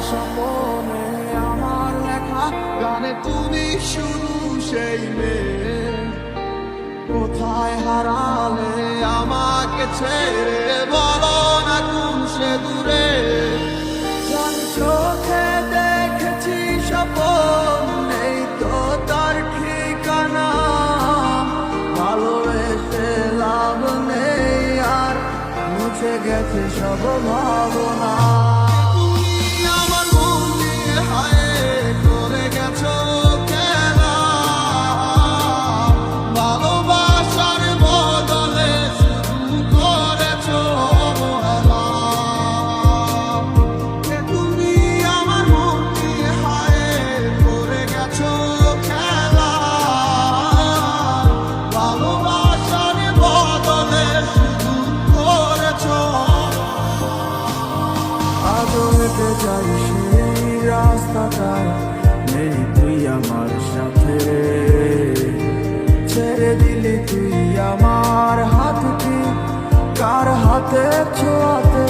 স্বপনে আমার লেখা গানে তুমি শুধু সেই মেয়ে। কোথায় হারালে আমাকে ছেড়ে, বলো না কোন সে দূরে। জান চোখে দেখেছি স্বপন, নেই তো তার ঠিকানা। ভালোবেসে লাভ নেই আর, মুছে গেছে সব ভাবনা। তুমি আমার মন দিয়ে হায় করে গেছো খেলা, ভালোবাসার বদলে শুধু করেছো অবহেলা। তুমি আমার মন দিয়ে হায় করে গেছো খেলা, ভালোবাসার বদলে শুধু করেছো। আজও হেঁটে যাই সেই রাস্তাটায়, নেই তুই আমার সাথে। ছেড়ে দিলি তুই আমার হাতটি, কার হাতে ছোঁয়াতে।